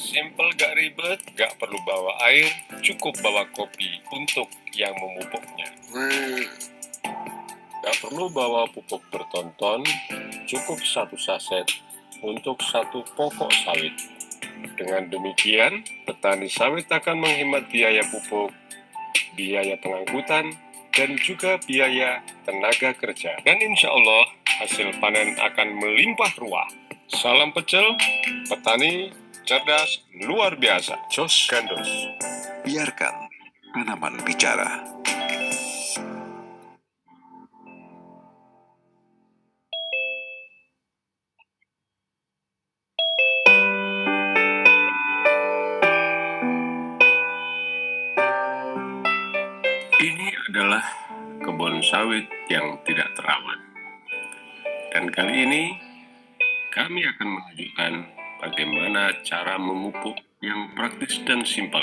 Simple gak ribet, gak perlu bawa air, cukup bawa kopi untuk yang memupuknya. Gak perlu bawa pupuk bertonton, cukup satu saset untuk satu pokok sawit. Dengan demikian, petani sawit akan menghemat biaya pupuk, biaya pengangkutan, dan juga biaya tenaga kerja. Dan insya Allah, hasil panen akan melimpah ruah. Salam pecel, petani cerdas luar biasa. Jos Gandos. Biarkan tanaman bicara. Ini adalah kebun sawit yang tidak terawat. Dan kali ini kami akan menunjukkan bagaimana cara memupuk yang praktis dan simpel.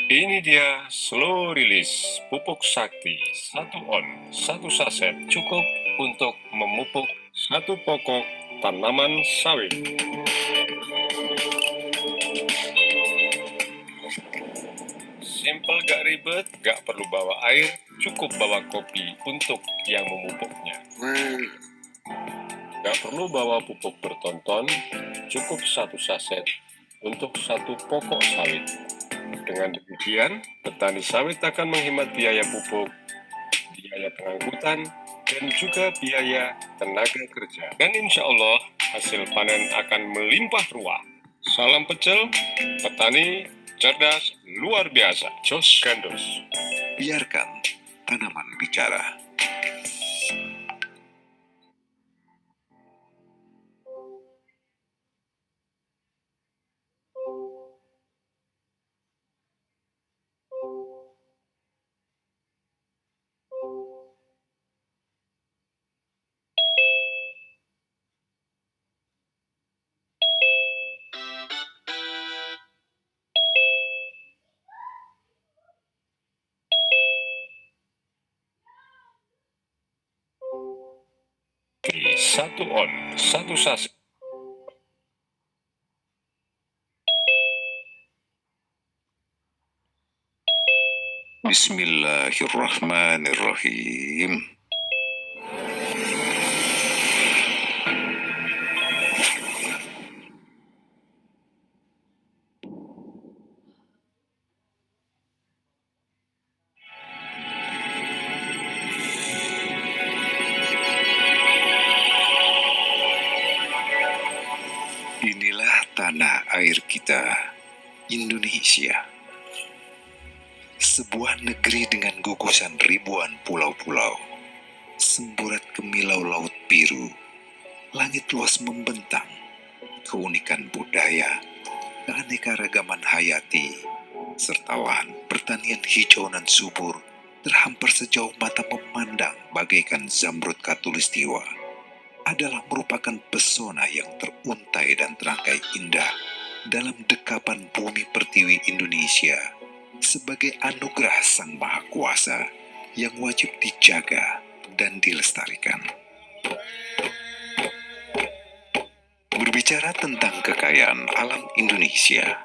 Ini dia slow release pupuk sakti 1 on 1 saset cukup untuk memupuk satu pokok tanaman sawit. Simple gak ribet, gak perlu bawa air, cukup bawa kopi untuk yang memupuknya. Gak perlu bawa pupuk bertonton, cukup satu saset untuk satu pokok sawit. Dengan demikian, petani sawit akan menghemat biaya pupuk, biaya pengangkutan, dan juga biaya tenaga kerja. Dan insya Allah, hasil panen akan melimpah ruah. Salam pecel, petani cerdas luar biasa. Jos Gandos. Biarkan tanaman bicara. Satu on, satu saset. Bismillahirrahmanirrahim. Inilah tanah air kita, Indonesia. Sebuah negeri dengan gugusan ribuan pulau-pulau. Semburat kemilau laut biru. Langit luas membentang. Keunikan budaya, keanekaragaman hayati, serta lahan pertanian hijau dan subur terhampar sejauh mata memandang bagaikan zamrud khatulistiwa adalah merupakan pesona yang teruntai dan terangkai indah dalam dekapan bumi pertiwi Indonesia sebagai anugerah Sang Maha Kuasa yang wajib dijaga dan dilestarikan. Berbicara tentang kekayaan alam Indonesia,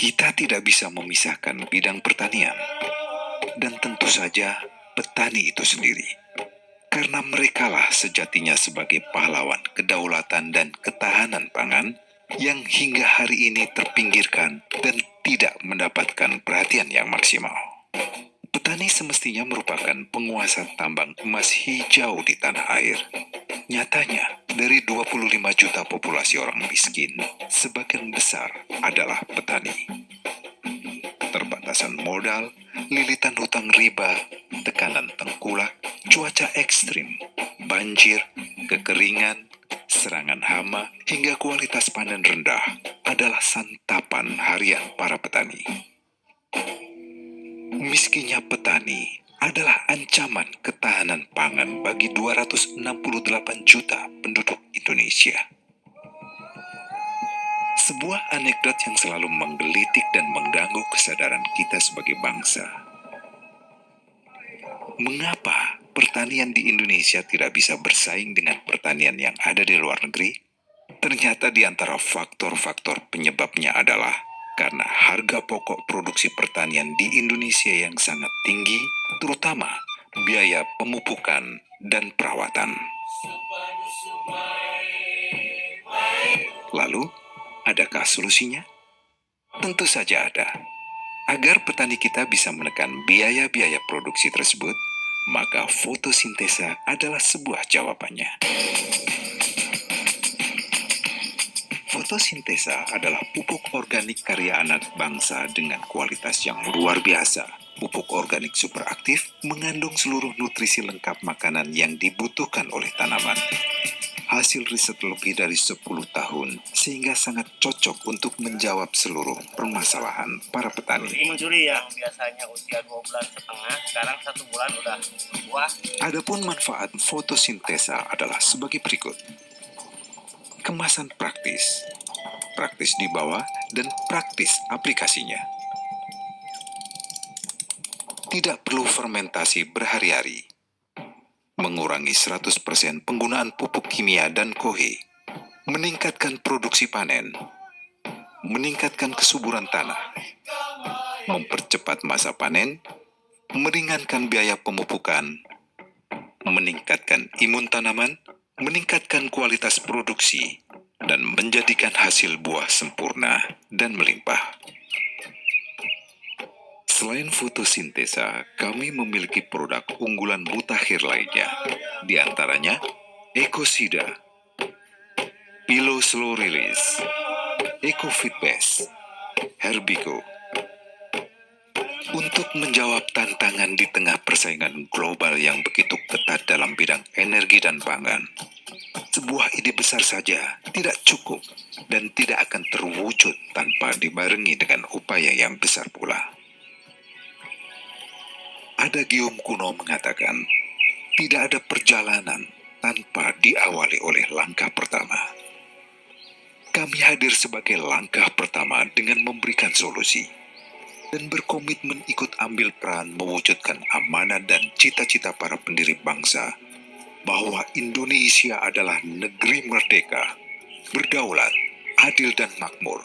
kita tidak bisa memisahkan bidang pertanian dan tentu saja petani itu sendiri. Karena merekalah sejatinya sebagai pahlawan kedaulatan dan ketahanan pangan yang hingga hari ini terpinggirkan dan tidak mendapatkan perhatian yang maksimal. Petani semestinya merupakan penguasa tambang emas hijau di tanah air. Nyatanya, dari 25 juta populasi orang miskin, sebagian besar adalah petani. Terbatasan modal, lilitan hutang riba, tekanan tengkulak, cuaca ekstrim, banjir, kekeringan, serangan hama, hingga kualitas panen rendah adalah santapan harian para petani. Miskinnya petani adalah ancaman ketahanan pangan bagi 268 juta penduduk Indonesia. Sebuah anekdot yang selalu menggelitik dan mengganggu kesadaran kita sebagai bangsa. Mengapa pertanian di Indonesia tidak bisa bersaing dengan pertanian yang ada di luar negeri? Ternyata di antara faktor-faktor penyebabnya adalah karena harga pokok produksi pertanian di Indonesia yang sangat tinggi, terutama biaya pemupukan dan perawatan. Lalu, adakah solusinya? Tentu saja ada. Agar petani kita bisa menekan biaya-biaya produksi tersebut, maka fotosintesa adalah sebuah jawabannya. Fotosintesa adalah pupuk organik karya anak bangsa dengan kualitas yang luar biasa. Pupuk organik super aktif mengandung seluruh nutrisi lengkap makanan yang dibutuhkan oleh tanaman. Hasil riset lebih dari 10 tahun, sehingga sangat cocok untuk menjawab seluruh permasalahan para petani. Mencuri yang biasanya usia 2,5 bulan, sekarang 1 bulan udah buah. Adapun manfaat fotosintesa adalah sebagai berikut. Kemasan praktis dibawa dan praktis aplikasinya. Tidak perlu fermentasi berhari-hari. Mengurangi 100% penggunaan pupuk kimia dan kohe. Meningkatkan produksi panen. Meningkatkan kesuburan tanah. Mempercepat masa panen. Meringankan biaya pemupukan. Meningkatkan imun tanaman. Meningkatkan kualitas produksi. Dan menjadikan hasil buah sempurna dan melimpah. Selain fotosintesa, kami memiliki produk unggulan mutakhir lainnya. Di antaranya, Ecosida, Pilo Slow Release, EcoFit Best, Herbico. Untuk menjawab tantangan di tengah persaingan global yang begitu ketat dalam bidang energi dan pangan, sebuah ide besar saja tidak cukup dan tidak akan terwujud tanpa dibarengi dengan upaya yang besar pula. Ada gium kuno mengatakan, tidak ada perjalanan tanpa diawali oleh langkah pertama. Kami hadir sebagai langkah pertama dengan memberikan solusi dan berkomitmen ikut ambil peran mewujudkan amanat dan cita-cita para pendiri bangsa bahwa Indonesia adalah negeri merdeka, berdaulat, adil dan makmur,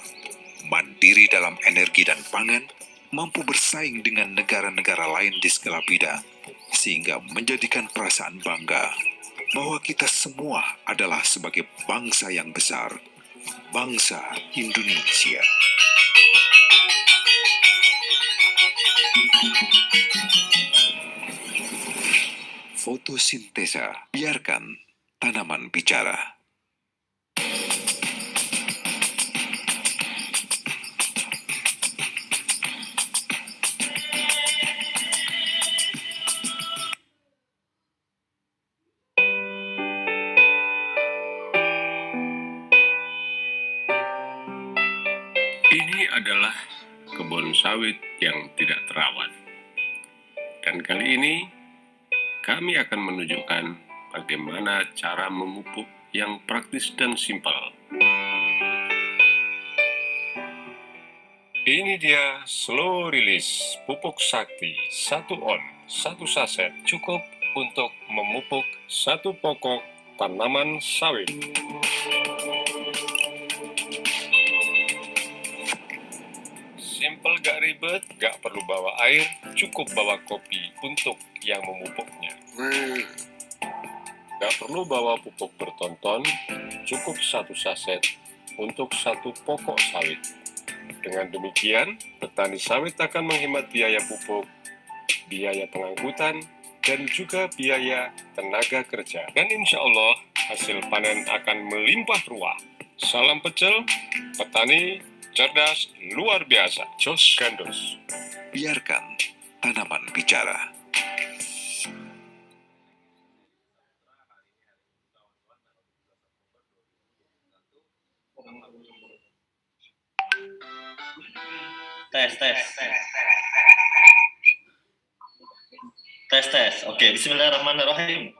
mandiri dalam energi dan pangan, mampu bersaing dengan negara-negara lain di segala bidang, sehingga menjadikan perasaan bangga bahwa kita semua adalah sebagai bangsa yang besar, bangsa Indonesia. Fotosintesa, biarkan tanaman bicara. Ini adalah kebun sawit yang tidak terawat. Dan kali ini kami akan menunjukkan bagaimana cara memupuk yang praktis dan simpel. Ini dia slow release pupuk sakti 1 on 1 saset cukup untuk memupuk 1 pokok tanaman sawit. Simple, gak ribet, gak perlu bawa air, cukup bawa kopi untuk yang memupuknya. Gak perlu bawa pupuk bertonton, cukup 1 saset untuk 1 pokok sawit. Dengan demikian, petani sawit akan menghemat biaya pupuk, biaya pengangkutan, dan juga biaya tenaga kerja. Dan insya Allah, hasil panen akan melimpah ruah. Salam pecel, petani cerdas luar biasa. Jos Gandos. Biarkan tanaman bicara. Tes. Oke, bismillahirrahmanirrahim.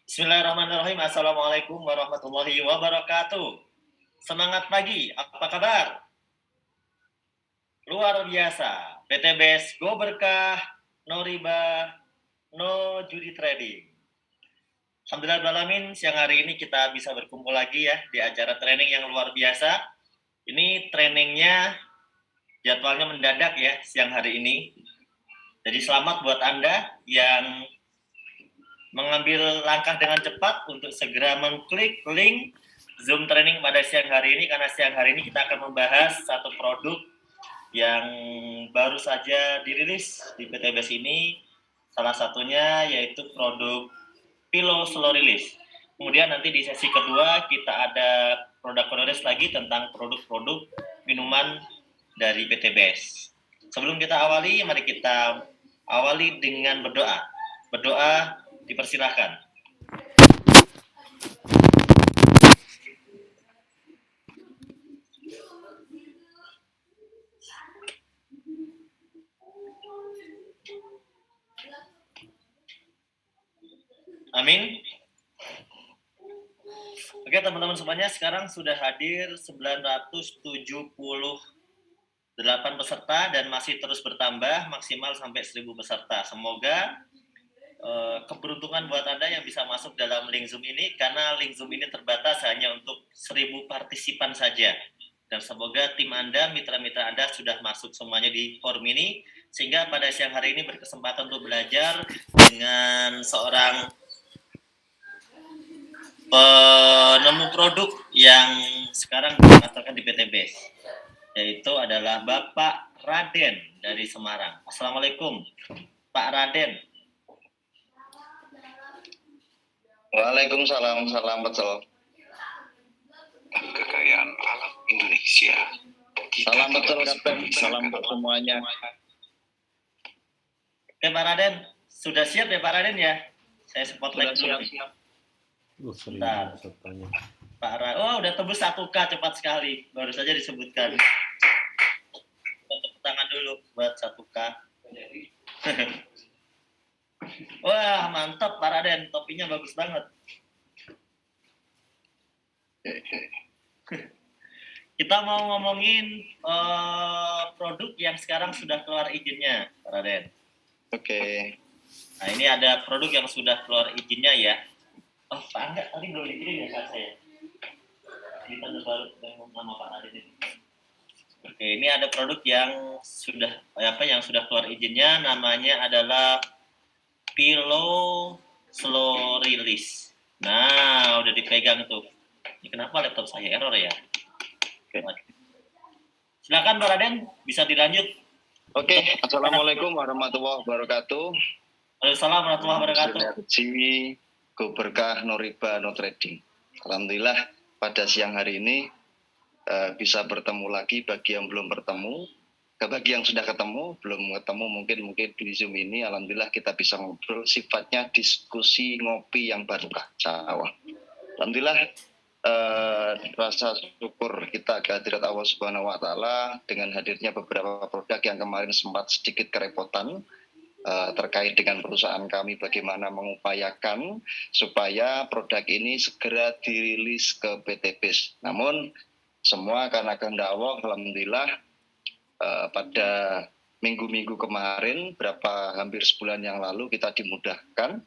Bismillahirrahmanirrahim. Assalamualaikum warahmatullahi wabarakatuh. Semangat pagi, apa kabar? Luar biasa. PTBS Go Berkah, no riba, no judi trading. Alhamdulillahirrahmanirrahim, siang hari ini kita bisa berkumpul lagi ya di acara training yang luar biasa. Ini trainingnya jadwalnya mendadak ya siang hari ini. Jadi selamat buat Anda yang mengambil langkah dengan cepat untuk segera mengklik link Zoom training pada siang hari ini, karena siang hari ini kita akan membahas satu produk yang baru saja dirilis di PTBS ini. Salah satunya yaitu produk Pillow Slow Release. Kemudian nanti di sesi kedua kita ada produk rilis lagi tentang produk-produk minuman dari PTBS. Sebelum kita awali, mari kita awali dengan berdoa. Berdoa dipersilahkan. Amin. Oke teman-teman semuanya, sekarang sudah hadir 978 peserta dan masih terus bertambah maksimal sampai 1000 peserta. Semoga keberuntungan buat Anda yang bisa masuk dalam link Zoom ini, karena link Zoom ini terbatas hanya untuk 1000 partisipan saja. Dan semoga tim Anda, mitra-mitra Anda sudah masuk semuanya di forum ini, sehingga pada siang hari ini berkesempatan untuk belajar dengan seorang penemu produk yang sekarang didaftarkan di PTBS, yaitu adalah Bapak Raden dari Semarang. Assalamualaikum, Pak Raden. Waalaikumsalam, salam betul. Dan kekayaan alam Indonesia. Kita Salam tidak betul, bisa Kapten. memisahkan Salam untuk semuanya. Oke Pak Raden, sudah siap ya Pak Raden ya? Saya spotlight dulu. Siap. Bentar. Pak Raden, oh udah tembus 1K, cepat sekali. Baru saja disebutkan. Tepuk tangan dulu buat 1K. Wah mantap Pak Raden, topinya bagus banget. Kita mau ngomongin produk yang sekarang sudah keluar izinnya, Pak Raden. Oke. Nah ini ada produk yang sudah keluar izinnya ya. Oh Pak Angga, tadi belum dikirim ya Kak saya. Ini tanda baru dengan nama Pak Raden ini. Oke, ini ada produk yang sudah keluar izinnya, namanya adalah Pillow Slow Release. Nah, udah dipegang tuh. Ini kenapa laptop saya error ya? Silakan Pak Raden, bisa dilanjut. Oke, Assalamualaikum warahmatullahi wabarakatuh. Waalaikumsalam warahmatullahi wabarakatuh. Sinergi Go Berkah, no riba, no trading. Alhamdulillah pada siang hari ini bisa bertemu lagi bagi yang belum bertemu. Bagi yang sudah ketemu, belum ketemu mungkin di Zoom ini, alhamdulillah kita bisa ngobrol, sifatnya diskusi ngopi yang barokah. Alhamdulillah rasa syukur kita kehadirat Allah Subhanahu wa taala dengan hadirnya beberapa produk yang kemarin sempat sedikit kerepotan terkait dengan perusahaan kami, bagaimana mengupayakan supaya produk ini segera dirilis ke PTBS. Namun semua karena kehendak Allah, alhamdulillah pada minggu-minggu kemarin, hampir sebulan yang lalu kita dimudahkan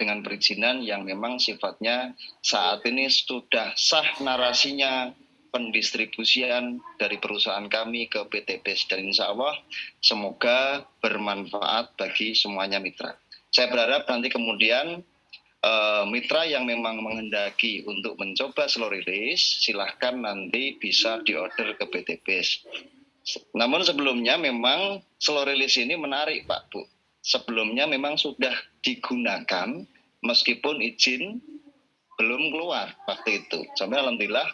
dengan perizinan yang memang sifatnya saat ini sudah sah narasinya pendistribusian dari perusahaan kami ke PTBS, dan insya Allah semoga bermanfaat bagi semuanya mitra. Saya berharap nanti kemudian mitra yang memang menghendaki untuk mencoba slow release, silahkan nanti bisa diorder ke PTBS. Namun sebelumnya memang slow release ini menarik Pak Bu. Sebelumnya memang sudah digunakan meskipun izin belum keluar waktu itu. Sampai alhamdulillah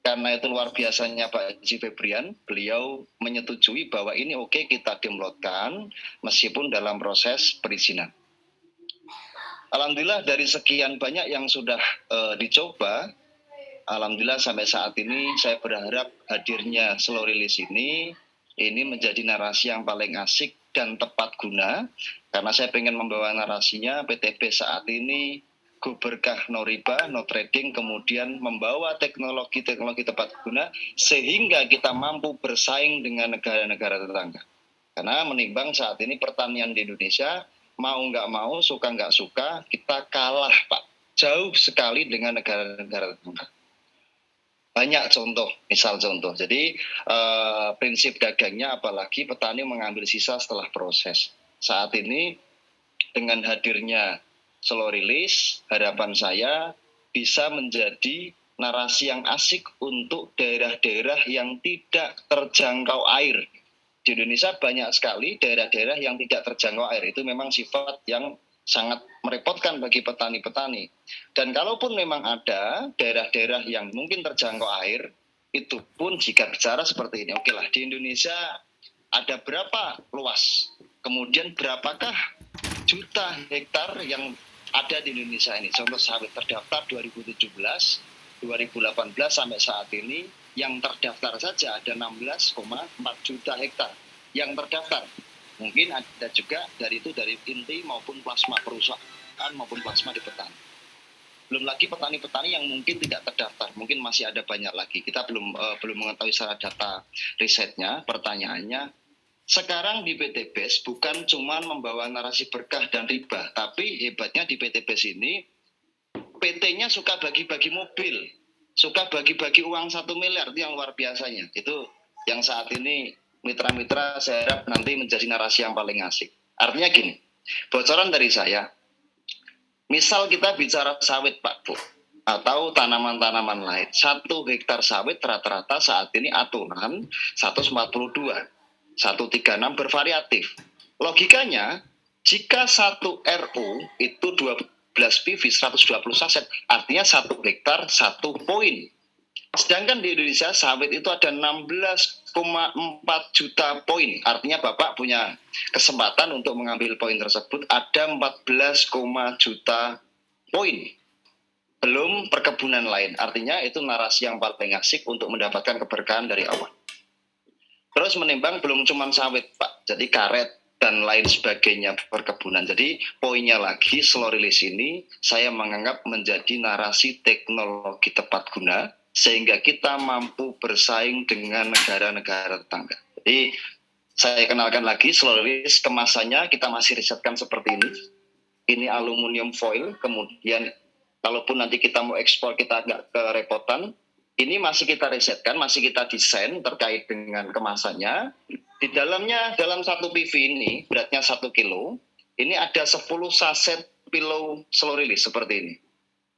karena itu luar biasanya Pak Haji Febrian, beliau menyetujui bahwa ini oke kita downloadkan meskipun dalam proses perizinan. Alhamdulillah dari sekian banyak yang sudah dicoba, alhamdulillah sampai saat ini saya berharap hadirnya slow release ini menjadi narasi yang paling asik dan tepat guna, karena saya ingin membawa narasinya PTB saat ini Go Berkah No Riba No Trading kemudian membawa teknologi-teknologi tepat guna sehingga kita mampu bersaing dengan negara-negara tetangga. Karena menimbang saat ini pertanian di Indonesia mau nggak mau, suka nggak suka, kita kalah Pak. Jauh sekali dengan negara-negara tetangga. Banyak contoh, misal contoh. Jadi prinsip dagangnya apalagi petani mengambil sisa setelah proses. Saat ini dengan hadirnya slow release, harapan saya bisa menjadi narasi yang asik untuk daerah-daerah yang tidak terjangkau air. Di Indonesia banyak sekali daerah-daerah yang tidak terjangkau air. Itu memang sifat yang sangat merepotkan bagi petani-petani. Dan kalaupun memang ada daerah-daerah yang mungkin terjangkau air, itu pun jika bicara seperti ini, oke lah, di Indonesia ada berapa luas, kemudian berapakah juta hektar yang ada di Indonesia ini. Contoh sawit terdaftar 2017, 2018 sampai saat ini yang terdaftar saja ada 16,4 juta hektar yang terdaftar. Mungkin ada juga dari inti maupun plasma perusahaan maupun plasma di petani. Belum lagi petani-petani yang mungkin tidak terdaftar, mungkin masih ada banyak lagi. Kita belum mengetahui secara data risetnya. Pertanyaannya, sekarang di PT BES bukan cuma membawa narasi berkah dan riba, tapi hebatnya di PT BES ini PT-nya suka bagi-bagi mobil, suka bagi-bagi uang 1 miliar, itu yang luar biasanya. Itu yang saat ini mitra-mitra saya harap nanti menjadi narasi yang paling asik. Artinya gini, bocoran dari saya, misal kita bicara sawit Pak Bu, atau tanaman-tanaman lain, 1 hektar sawit rata-rata saat ini aturan 142. 136 bervariatif. Logikanya, jika 1 RU itu 12 PV 120 saset, artinya 1 hektar 1 poin. Sedangkan di Indonesia sawit itu ada 16,4 juta poin. Artinya Bapak punya kesempatan untuk mengambil poin tersebut ada 14, juta poin. Belum perkebunan lain. Artinya itu narasi yang paling asik untuk mendapatkan keberkahan dari awal. Terus menimbang belum cuma sawit Pak, jadi karet dan lain sebagainya perkebunan. Jadi poinnya lagi slow release ini saya menganggap menjadi narasi teknologi tepat guna sehingga kita mampu bersaing dengan negara-negara tetangga. Jadi saya kenalkan lagi slow release, kemasannya kita masih risetkan seperti ini. Ini aluminium foil, kemudian kalaupun nanti kita mau ekspor kita agak kerepotan. Ini masih kita risetkan, masih kita desain terkait dengan kemasannya. Di dalamnya, dalam 1 PV ini, beratnya 1 kilo, ini ada 10 saset pillow slow release seperti ini.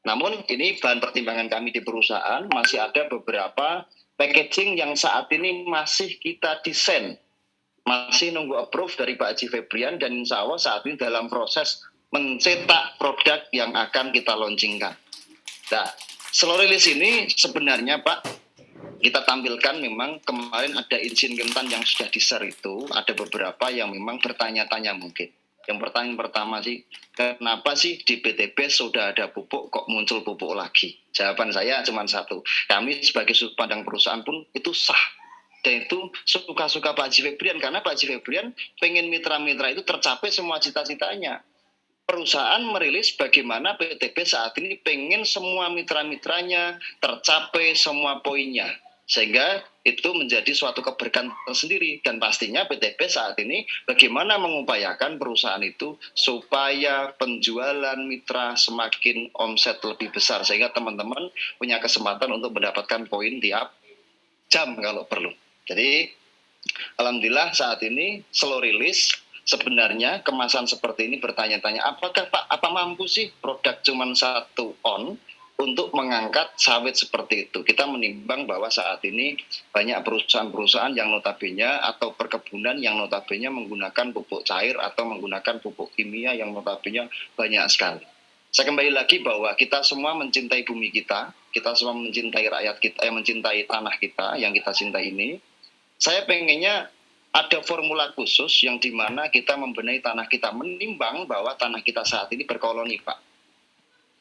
Namun ini bahan pertimbangan kami di perusahaan, masih ada beberapa packaging yang saat ini masih kita desain. Masih nunggu approve dari Pak Haji Febrian, dan insya Allah saat ini dalam proses mencetak produk yang akan kita launchingkan. Nah, slow release ini sebenarnya Pak, kita tampilkan memang kemarin ada izin kentan yang sudah di-share itu, ada beberapa yang memang bertanya-tanya mungkin. Yang pertanyaan pertama sih, kenapa sih di PT BES sudah ada pupuk kok muncul pupuk lagi? Jawaban saya cuma satu, kami sebagai sudut pandang perusahaan pun itu sah. Dan itu suka-suka Pak Haji Febrian, karena Pak Haji Febrian pengen mitra-mitra itu tercapai semua cita-citanya. Perusahaan merilis bagaimana PTB saat ini pengen semua mitra-mitranya tercapai semua poinnya. Sehingga itu menjadi suatu keberkahan tersendiri. Dan pastinya PTB saat ini bagaimana mengupayakan perusahaan itu supaya penjualan mitra semakin omset lebih besar. Sehingga teman-teman punya kesempatan untuk mendapatkan poin tiap jam kalau perlu. Jadi alhamdulillah saat ini slow release. Sebenarnya kemasan seperti ini bertanya-tanya, apakah Pak, apa mampu sih produk cuma 1 on untuk mengangkat sawit seperti itu? Kita menimbang bahwa saat ini banyak perusahaan-perusahaan yang notabene atau perkebunan yang notabene menggunakan pupuk cair atau menggunakan pupuk kimia yang notabene banyak sekali. Saya kembali lagi bahwa kita semua mencintai bumi kita semua mencintai rakyat kita, mencintai tanah kita yang kita cintai ini. Saya pengennya ada formula khusus yang dimana kita membenahi tanah kita, menimbang bahwa tanah kita saat ini berkoloni Pak.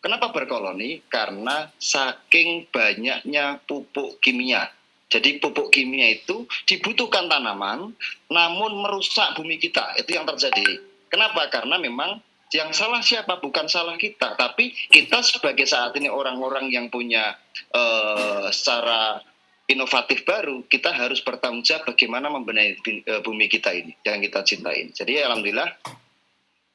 Kenapa berkoloni? Karena saking banyaknya pupuk kimia. Jadi pupuk kimia itu dibutuhkan tanaman, namun merusak bumi kita. Itu yang terjadi. Kenapa? Karena memang Yang salah siapa? Bukan salah kita, tapi kita sebagai saat ini orang-orang yang punya secara inovatif baru, kita harus bertanggung jawab bagaimana membenahi bumi kita ini yang kita cintai. Jadi alhamdulillah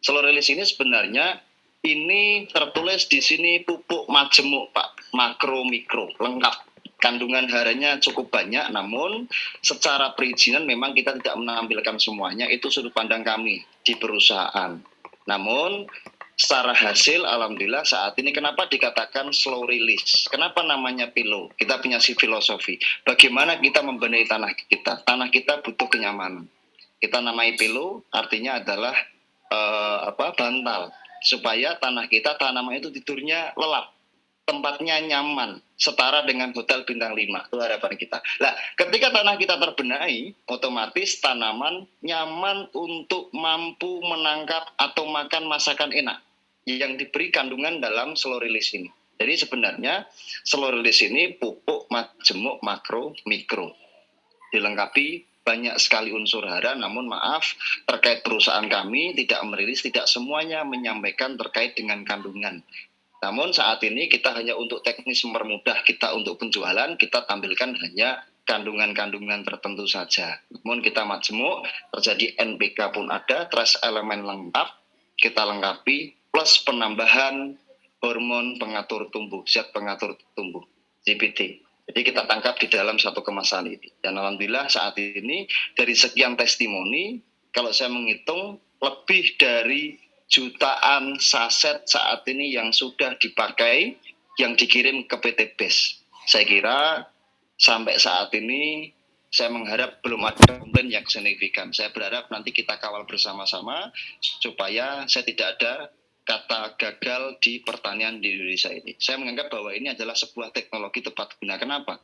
slow release ini sebenarnya ini tertulis di sini pupuk majemuk Pak, makro mikro lengkap. Kandungan harinya cukup banyak, namun secara perizinan memang kita tidak menampilkan semuanya, itu sudut pandang kami di perusahaan. Namun secara hasil alhamdulillah saat ini kenapa dikatakan slow release? Kenapa namanya PILO? Kita punya filosofi. Bagaimana kita membenahi tanah kita? Tanah kita butuh kenyamanan. Kita namai PILO artinya adalah bantal supaya tanah kita tanaman itu tidurnya lelap, tempatnya nyaman, setara dengan hotel bintang 5. Itu harapan kita. Nah, ketika tanah kita terbenahi, otomatis tanaman nyaman untuk mampu menangkap atau makan masakan enak yang diberi kandungan dalam slow release ini. Jadi sebenarnya slow release ini pupuk majemuk makro mikro. Dilengkapi banyak sekali unsur hara, namun maaf terkait perusahaan kami tidak merilis, tidak semuanya menyampaikan terkait dengan kandungan. Namun saat ini kita hanya untuk teknis mempermudah kita untuk penjualan, kita tampilkan hanya kandungan-kandungan tertentu saja. Namun kita majemuk, terjadi NPK pun ada, trace elemen lengkap, kita lengkapi, plus penambahan hormon pengatur tumbuh, zat pengatur tumbuh, ZPT. Jadi kita tangkap di dalam satu kemasan ini. Dan alhamdulillah saat ini dari sekian testimoni, kalau saya menghitung lebih dari jutaan saset saat ini yang sudah dipakai, yang dikirim ke PT BES. Saya kira sampai saat ini saya mengharap belum ada komplain yang signifikan. Saya berharap nanti kita kawal bersama-sama supaya saya tidak ada kata gagal di pertanian di Indonesia ini. Saya menganggap bahwa ini adalah sebuah teknologi tepat guna. Kenapa?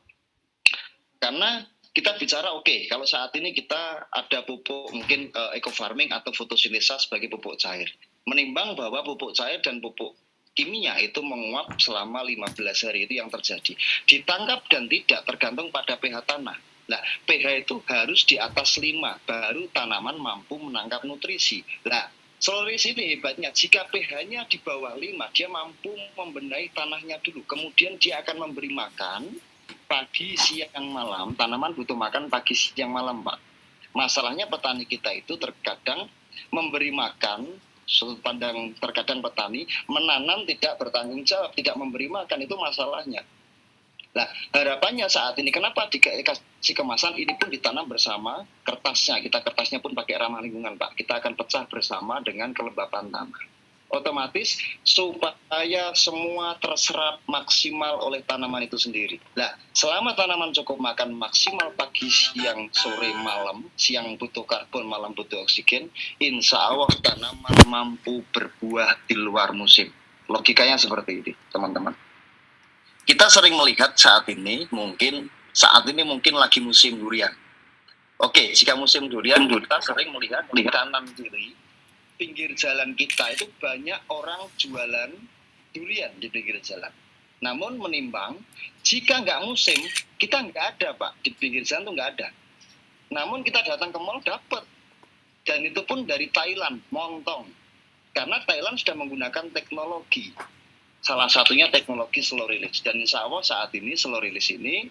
Karena kita bicara kalau saat ini kita ada pupuk mungkin eco farming atau fotosintesa sebagai pupuk cair. Menimbang bahwa pupuk cair dan pupuk kimia itu menguap selama 15 hari itu yang terjadi. Ditangkap dan tidak tergantung pada pH tanah. Nah, pH itu harus di atas 5 baru tanaman mampu menangkap nutrisi. Nah, slow release ini hebatnya, jika pH-nya di bawah 5, dia mampu membenahi tanahnya dulu. Kemudian dia akan memberi makan pagi, siang, malam. Tanaman butuh makan pagi, siang, malam, Pak. Masalahnya petani kita itu terkadang memberi makan, sudut pandang terkadang petani, menanam tidak bertanggung jawab, tidak memberi makan, itu masalahnya. Nah, harapannya saat ini, kenapa dikasih kemasan, ini pun ditanam bersama kertasnya. Kertasnya pun pakai ramah lingkungan, Pak. Kita akan pecah bersama dengan kelembapan tanah. Otomatis supaya semua terserap maksimal oleh tanaman itu sendiri. Nah, selama tanaman cukup makan maksimal pagi, siang, sore, malam, siang butuh karbon, malam butuh oksigen, insya Allah tanaman mampu berbuah di luar musim. Logikanya seperti ini, teman-teman. Kita sering melihat saat ini mungkin lagi musim durian. Oke, jika musim durian kita sering melihat di kanan kiri pinggir jalan kita itu banyak orang jualan durian di pinggir jalan. Namun menimbang jika nggak musim kita nggak ada, Pak, di pinggir jalan tuh nggak ada. Namun kita datang ke mall dapat, dan itu pun dari Thailand, montong. Karena Thailand sudah menggunakan teknologi. Salah satunya teknologi slow release. Dan insya Allah saat ini slow release ini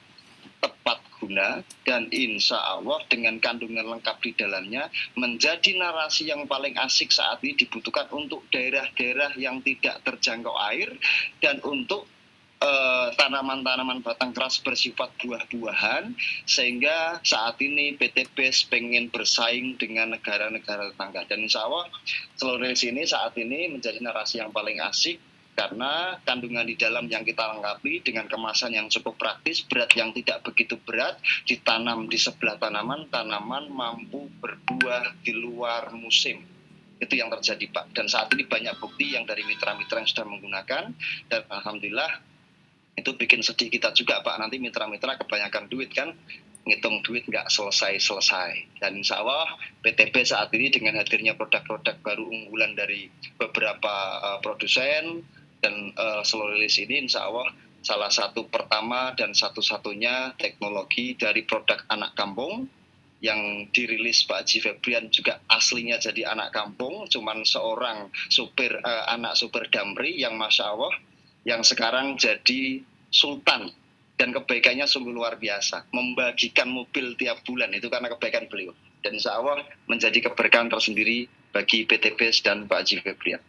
tepat guna dan insya Allah dengan kandungan lengkap di dalamnya menjadi narasi yang paling asik saat ini dibutuhkan untuk daerah-daerah yang tidak terjangkau air dan untuk tanaman-tanaman batang keras bersifat buah-buahan, sehingga saat ini PT BES pengen bersaing dengan negara-negara tetangga. Dan insya Allah slow release ini saat ini menjadi narasi yang paling asik karena kandungan di dalam yang kita lengkapi dengan kemasan yang cukup praktis, berat yang tidak begitu berat, ditanam di sebelah tanaman mampu berbuah di luar musim. Itu yang terjadi, Pak. Dan saat ini banyak bukti yang dari mitra-mitra yang sudah menggunakan, dan alhamdulillah itu bikin sedih kita juga, Pak. Nanti mitra-mitra kebanyakan duit kan, ngitung duit nggak selesai-selesai. Dan insya Allah PTB saat ini dengan hadirnya produk-produk baru unggulan dari beberapa produsen dan slow release ini insya Allah salah satu pertama dan satu-satunya teknologi dari produk anak kampung yang dirilis Pak Haji Febrian juga aslinya jadi anak kampung, cuman seorang anak supir damri yang Masya Allah, yang sekarang jadi sultan, dan kebaikannya sungguh luar biasa, membagikan mobil tiap bulan, itu karena kebaikan beliau, dan Insya Allah menjadi keberkahan tersendiri bagi PTBS dan Pak Haji Febrian.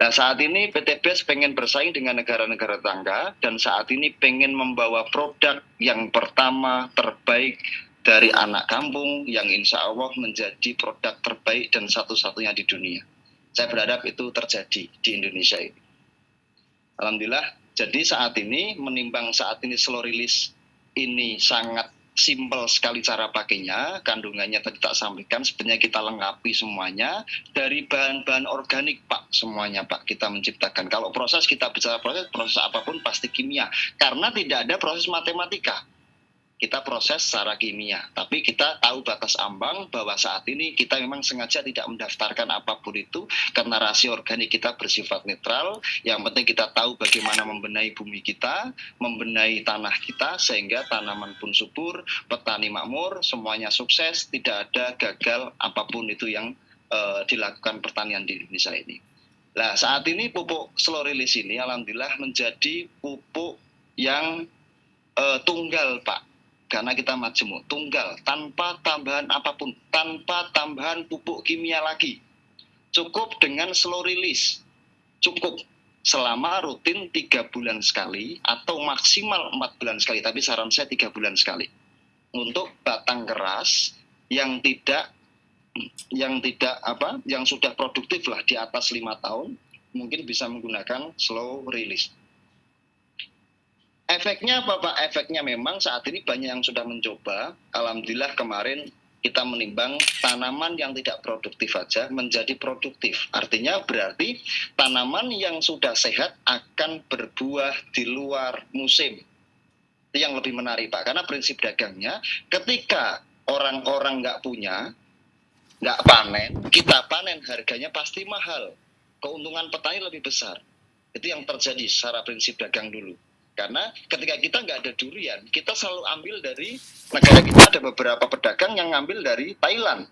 Nah, saat ini PTBS pengen bersaing dengan negara-negara tetangga, dan saat ini pengen membawa produk yang pertama terbaik dari anak kampung yang insya Allah menjadi produk terbaik dan satu-satunya di dunia. Saya berharap itu terjadi di Indonesia ini. Alhamdulillah, jadi saat ini menimbang saat ini slow release ini sangat simpel sekali cara pakainya, kandungannya tadi tak sampaikan, sebenarnya kita lengkapi semuanya dari bahan-bahan organik Pak, semuanya Pak kita menciptakan. Kalau proses kita bicara proses apapun pasti kimia, karena tidak ada proses matematika. Kita proses secara kimia, tapi kita tahu batas ambang bahwa saat ini kita memang sengaja tidak mendaftarkan apapun itu karena rasio organik kita bersifat netral. Yang penting kita tahu bagaimana membenahi bumi kita, membenahi tanah kita sehingga tanaman pun subur, petani makmur, semuanya sukses, tidak ada gagal apapun itu yang dilakukan pertanian di Indonesia ini. Nah, saat ini pupuk slow release ini alhamdulillah menjadi pupuk yang tunggal Pak. Karena kita majemuk, tunggal, tanpa tambahan apapun, tanpa tambahan pupuk kimia lagi. Cukup dengan slow release, cukup selama rutin 3 bulan sekali atau maksimal 4 bulan sekali, tapi saran saya 3 bulan sekali. Untuk batang keras yang sudah produktif lah di atas 5 tahun, mungkin bisa menggunakan slow release. Efeknya apa Pak? Efeknya memang saat ini banyak yang sudah mencoba. Alhamdulillah kemarin kita menimbang tanaman yang tidak produktif saja menjadi produktif. Artinya berarti tanaman yang sudah sehat akan berbuah di luar musim. Itu yang lebih menarik Pak. Karena prinsip dagangnya ketika orang-orang nggak punya, nggak panen, kita panen harganya pasti mahal. Keuntungan petani lebih besar. Itu yang terjadi secara prinsip dagang dulu. Karena ketika kita nggak ada durian, kita selalu ambil dari negara kita, ada beberapa pedagang yang ngambil dari Thailand.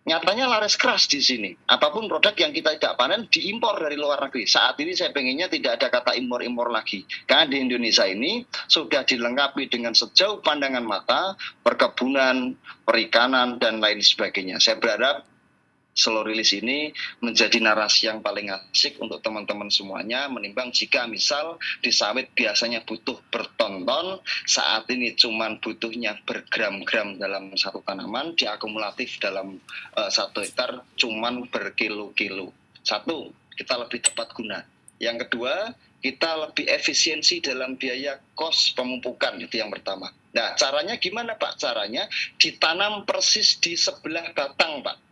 Nyatanya laris keras di sini. Apapun produk yang kita tidak panen diimpor dari luar negeri. Saat ini saya pengennya tidak ada kata impor-impor lagi. Karena di Indonesia ini sudah dilengkapi dengan sejauh pandangan mata, perkebunan, perikanan, dan lain sebagainya. Saya berharap slow release ini menjadi narasi yang paling asik untuk teman-teman semuanya, menimbang jika misal di sawit biasanya butuh berton-ton, saat ini cuman butuhnya bergram-gram dalam satu tanaman, diakumulatif dalam 1 hektar cuman berkilo-kilo. Satu, kita lebih tepat guna. Yang kedua, kita lebih efisiensi dalam biaya kos pemupukan, itu yang pertama. Nah, caranya gimana Pak? Caranya ditanam persis di sebelah batang Pak.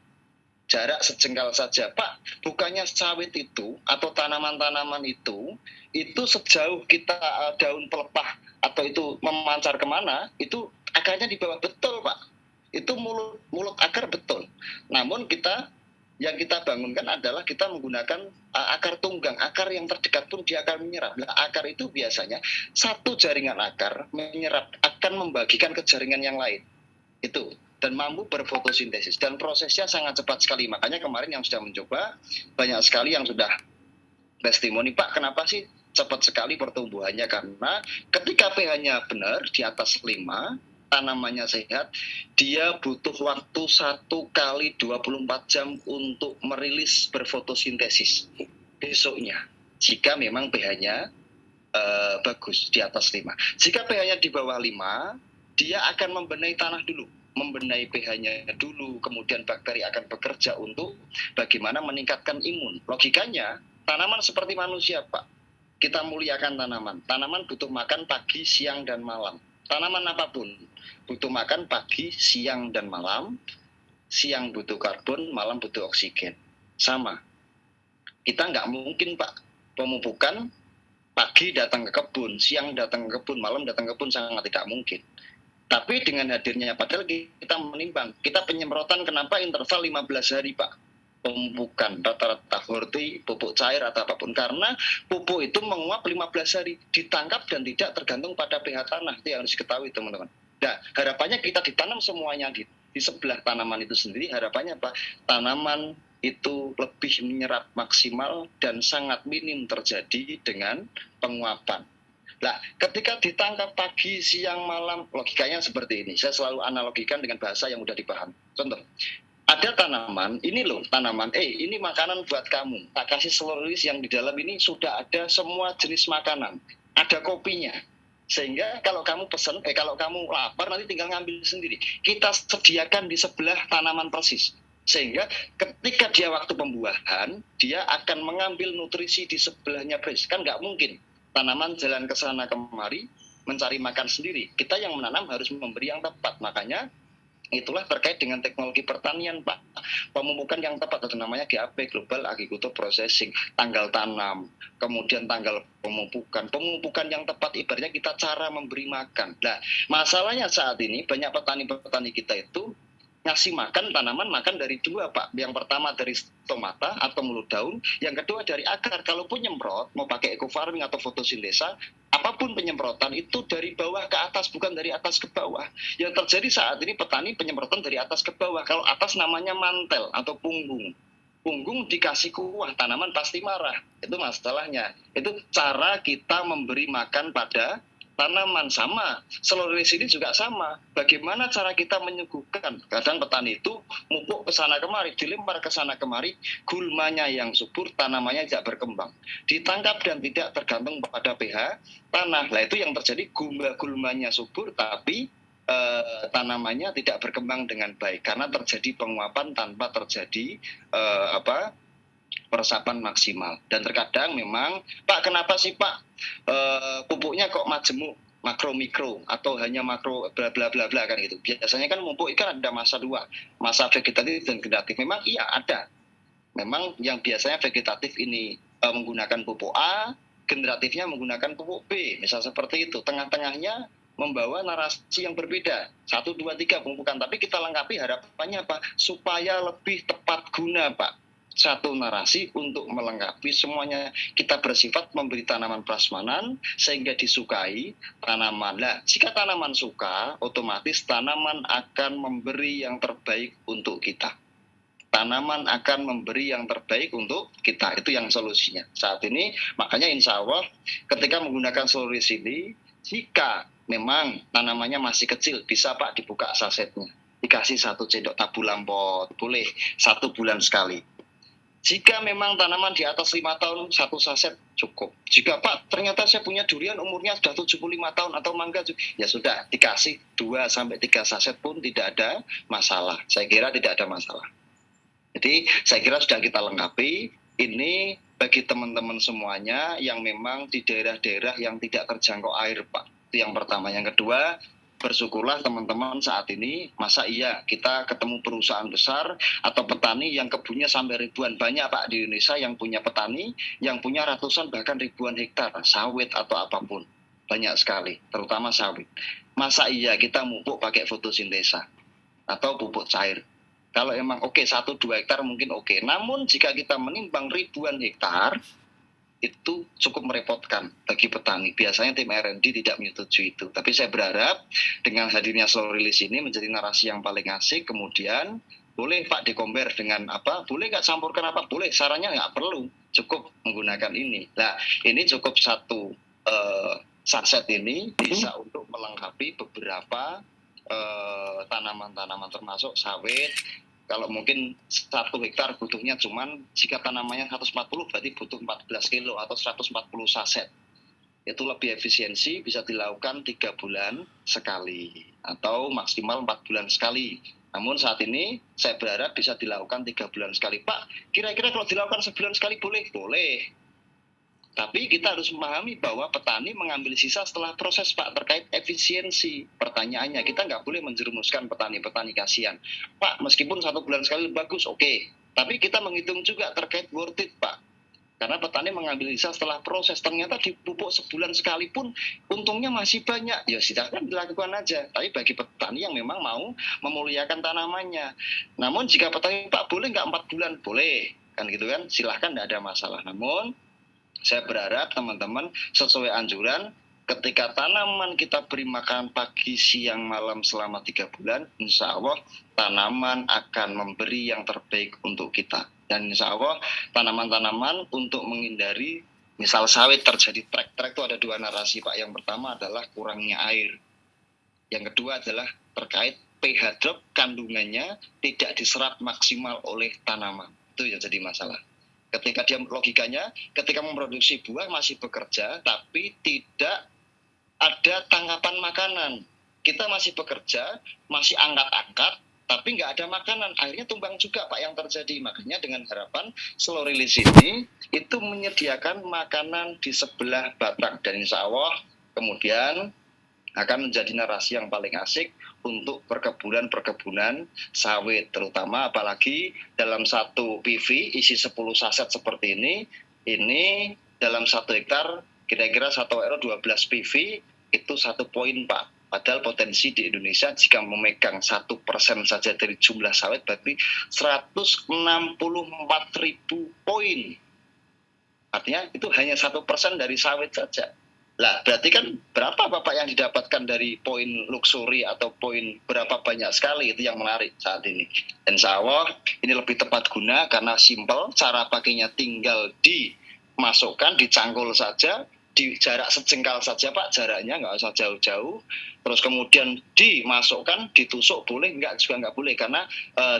Jarak sejengkal saja Pak, bukannya sawit itu atau tanaman-tanaman itu sejauh kita daun pelepah atau itu memancar kemana, itu akarnya di bawah betul Pak, itu mulut akar betul. Namun yang kita bangunkan adalah kita menggunakan akar tunggang, akar yang terdekat pun dia akan menyerap. Nah, akar itu biasanya satu jaringan akar menyerap akan membagikan ke jaringan yang lain itu, dan mampu berfotosintesis, dan prosesnya sangat cepat sekali. Makanya kemarin yang sudah mencoba banyak sekali yang sudah testimoni Pak, kenapa sih cepat sekali pertumbuhannya? Karena ketika pH-nya benar di atas 5, tanamannya sehat, dia butuh waktu 1 kali 24 jam untuk merilis berfotosintesis besoknya, jika memang pH-nya bagus di atas 5. Jika pH-nya di bawah 5, dia akan membenahi tanah dulu, membenahi pH-nya dulu, kemudian bakteri akan bekerja untuk bagaimana meningkatkan imun. Logikanya, tanaman seperti manusia, Pak. Kita muliakan tanaman. Tanaman butuh makan pagi, siang, dan malam. Tanaman apapun butuh makan pagi, siang, dan malam. Siang butuh karbon, malam butuh oksigen. Sama. Kita nggak mungkin, Pak, pemupukan pagi datang ke kebun, siang datang ke kebun, malam datang ke kebun, sangat tidak mungkin. Tapi dengan hadirnya, padahal kita menimbang, kita penyemprotan kenapa interval 15 hari Pak, pemupukan rata-rata horti, pupuk cair atau apapun, karena pupuk itu menguap 15 hari, ditangkap dan tidak tergantung pada pH tanah, itu yang harus diketahui teman-teman. Nah, harapannya kita ditanam semuanya di di sebelah tanaman itu sendiri, harapannya apa? Tanaman itu lebih menyerap maksimal dan sangat minim terjadi dengan penguapan. Nah, ketika ditangkap pagi, siang, malam, logikanya seperti ini. Saya selalu analogikan dengan bahasa yang mudah dipahami. Contoh, ada tanaman, ini loh tanaman, ini makanan buat kamu. Tak kasih seluruh yang di dalam ini sudah ada semua jenis makanan. Ada kopinya. Sehingga kalau kamu pesen, kalau kamu lapar nanti tinggal ngambil sendiri. Kita sediakan di sebelah tanaman persis. Sehingga ketika dia waktu pembuahan, dia akan mengambil nutrisi di sebelahnya persis. Kan nggak mungkin tanaman jalan ke sana kemari mencari makan sendiri. Kita yang menanam harus memberi yang tepat. Makanya itulah terkait dengan teknologi pertanian, Pak. Pemupukan yang tepat, itu namanya GAP, Global Agriculture Processing. Tanggal tanam, kemudian tanggal pemupukan. Pemupukan yang tepat ibaratnya kita cara memberi makan. Nah, masalahnya saat ini banyak petani-petani kita itu ngasih makan tanaman makan dari dua, Pak. Yang pertama dari stomata atau mulut daun, yang kedua dari akar. Kalaupun nyemprot, mau pakai eco farming atau fotosintesa, apapun penyemprotan itu dari bawah ke atas, bukan dari atas ke bawah. Yang terjadi saat ini petani penyemprotan dari atas ke bawah. Kalau atas namanya mantel atau punggung. Punggung dikasih kuah, tanaman pasti marah. Itu masalahnya. Itu cara kita memberi makan pada tanaman. Sama, seluruh sini juga sama. Bagaimana cara kita menyuguhkan? Kadang petani itu mupuk ke sana kemari, dilempar ke sana kemari, gulmanya yang subur, tanamannya tidak berkembang. Ditangkap dan tidak tergantung pada pH tanah. Nah, itu yang terjadi, gulmanya subur tapi tanamannya tidak berkembang dengan baik karena terjadi penguapan tanpa terjadi peresapan maksimal. Dan terkadang memang, Pak, kenapa sih Pak pupuknya kok majemuk, makro mikro atau hanya makro bla bla bla bla kan gitu. Biasanya kan pupuk ikan ada masa dua, masa vegetatif dan generatif. Memang iya ada. Memang yang biasanya vegetatif ini menggunakan pupuk A, generatifnya menggunakan pupuk B. Misal seperti itu. Tengah-tengahnya membawa narasi yang berbeda. 1, 2, 3 pemupukan. Tapi kita lengkapi harapannya apa? Supaya lebih tepat guna, Pak. Satu narasi untuk melengkapi semuanya. Kita bersifat memberi tanaman prasmanan sehingga disukai tanaman. Nah, jika tanaman suka, otomatis tanaman akan memberi yang terbaik untuk kita. Tanaman akan memberi yang terbaik untuk kita. Itu yang solusinya saat ini. Makanya insya Allah ketika menggunakan solusi ini, jika memang tanamannya masih kecil, bisa Pak dibuka sasetnya. Dikasih 1 sendok tabu lampot, boleh 1 bulan sekali. Jika memang tanaman di atas 5 tahun, 1 saset cukup. Jika Pak, ternyata saya punya durian umurnya sudah 75 tahun atau mangga, ya sudah, dikasih 2-3 saset pun tidak ada masalah. Saya kira tidak ada masalah. Jadi saya kira sudah kita lengkapi. Ini bagi teman-teman semuanya yang memang di daerah-daerah yang tidak terjangkau air, Pak. Itu yang pertama. Yang kedua, bersyukurlah teman-teman saat ini, masa iya kita ketemu perusahaan besar atau petani yang kebunnya sampai ribuan. Banyak Pak di Indonesia yang punya petani, yang punya ratusan bahkan ribuan hektar, sawit atau apapun. Banyak sekali, terutama sawit. Masa iya kita mupuk pakai fotosintesa atau pupuk cair? Kalau emang 1-2 hektar mungkin oke. Namun jika kita menimbang ribuan hektar, itu cukup merepotkan bagi petani. Biasanya tim R&D tidak menyetujui itu. Tapi saya berharap dengan hadirnya slow release ini menjadi narasi yang paling asik. Kemudian boleh Pak dikomber dengan apa? Boleh nggak campurkan apa? Boleh. Sarannya nggak perlu. Cukup menggunakan ini. Nah, ini cukup 1 saset ini bisa untuk melengkapi beberapa tanaman-tanaman termasuk sawit. Kalau mungkin 1 hektar butuhnya cuman, jika tanamannya 140 berarti butuh 14 kilo atau 140 saset. Itu lebih efisiensi, bisa dilakukan 3 bulan sekali atau maksimal 4 bulan sekali. Namun saat ini saya berharap bisa dilakukan 3 bulan sekali. Pak, kira-kira kalau dilakukan sebulan sekali boleh? Boleh. Tapi kita harus memahami bahwa petani mengambil sisa setelah proses, Pak, terkait efisiensi. Pertanyaannya, kita nggak boleh menjerumuskan petani-petani, kasihan. Pak, meskipun 1 bulan sekali bagus, oke. Tapi kita menghitung juga terkait worth it, Pak. Karena petani mengambil sisa setelah proses. Ternyata dipupuk sebulan sekali pun untungnya masih banyak. Ya silakan dilakukan aja. Tapi bagi petani yang memang mau memuliakan tanamannya. Namun jika petani, Pak, boleh nggak 4 bulan? Boleh. Kan gitu kan, silahkan, nggak ada masalah. Namun saya berharap teman-teman sesuai anjuran ketika tanaman kita beri makan pagi, siang, malam selama 3 bulan, insya Allah tanaman akan memberi yang terbaik untuk kita. Dan insya Allah tanaman-tanaman untuk menghindari misal sawit terjadi trek-trek itu ada 2 narasi Pak. Yang pertama adalah kurangnya air. Yang kedua adalah terkait pH drop, kandungannya tidak diserap maksimal oleh tanaman. Itu yang jadi masalah. Ketika dia logikanya, ketika memproduksi buah masih bekerja, tapi tidak ada tangkapan makanan. Kita masih bekerja, masih angkat-angkat, tapi nggak ada makanan. Akhirnya tumbang juga Pak yang terjadi. Makanya dengan harapan slow release ini itu menyediakan makanan di sebelah batang. Dan insya Allah kemudian akan menjadi narasi yang paling asik untuk perkebunan sawit, terutama apalagi dalam 1 PV isi 10 saset seperti ini dalam 1 hektar kira-kira 1 RO 12 PV itu 1 poin Pak. Padahal potensi di Indonesia jika memegang 1% saja dari jumlah sawit berarti 164.000 poin. Artinya itu hanya 1% dari sawit saja. Lah berarti kan berapa Bapak yang didapatkan dari poin luxury atau poin berapa banyak sekali, itu yang menarik saat ini. Dan insya Allah ini lebih tepat guna karena simpel, cara pakainya tinggal dimasukkan, dicangkul saja, di jarak sejengkal saja Pak, jaraknya nggak usah jauh-jauh. Terus kemudian dimasukkan, ditusuk boleh, juga nggak boleh karena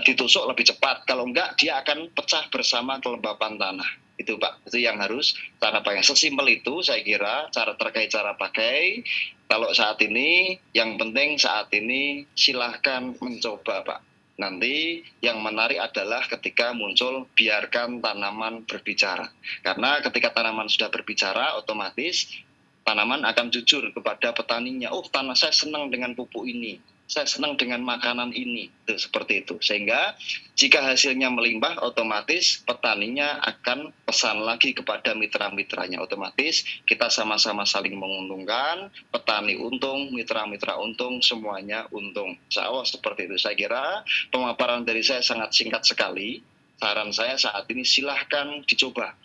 ditusuk lebih cepat. Kalau enggak dia akan pecah bersama kelembapan tanah. Itu Pak, itu yang harus cara pakai. Sesimpel itu saya kira cara pakai. Kalau saat ini yang penting saat ini silahkan mencoba Pak. Nanti yang menarik adalah ketika muncul biarkan tanaman berbicara. Karena ketika tanaman sudah berbicara otomatis tanaman akan jujur kepada petaninya. Oh, tanah saya senang dengan pupuk ini, saya senang dengan makanan ini, tuh, seperti itu. Sehingga jika hasilnya melimpah, otomatis petaninya akan pesan lagi kepada mitra-mitranya. Otomatis kita sama-sama saling menguntungkan, petani untung, mitra-mitra untung, semuanya untung. Insya Allah seperti itu. Saya kira pemaparan dari saya sangat singkat sekali. Saran saya saat ini silahkan dicoba.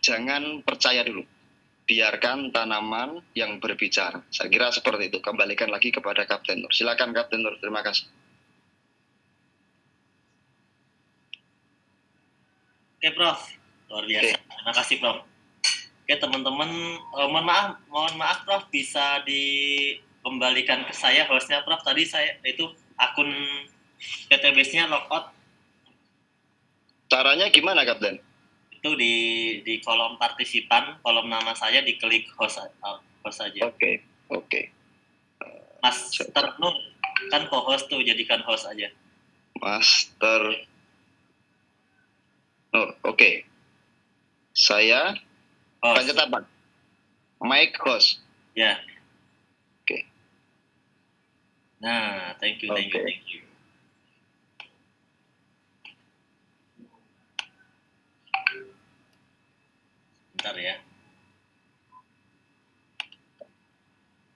Jangan percaya dulu. Biarkan tanaman yang berbicara. Saya kira seperti itu. Kembalikan lagi kepada Kapten Nur. Silakan Kapten Nur. Terima kasih. Oke Prof, luar biasa. Terima kasih Prof. Oke teman-teman, mohon maaf Prof, bisa dikembalikan ke saya hostnya Prof. Tadi saya itu akun PTBase-nya logout. Caranya gimana Kapten? Itu di kolom partisipan, kolom nama saya diklik host aja. Oke. Master Nur kan co-host tuh, jadikan host aja. Master Nur, oke. Saya pencet apa? Mic host. Ya. Oke. Nah, thank you. Bentar ya.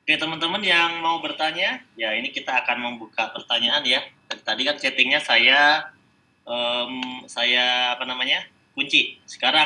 Oke teman-teman yang mau bertanya, ya ini kita akan membuka pertanyaan ya. Dan tadi kan chattingnya saya kunci. Sekarang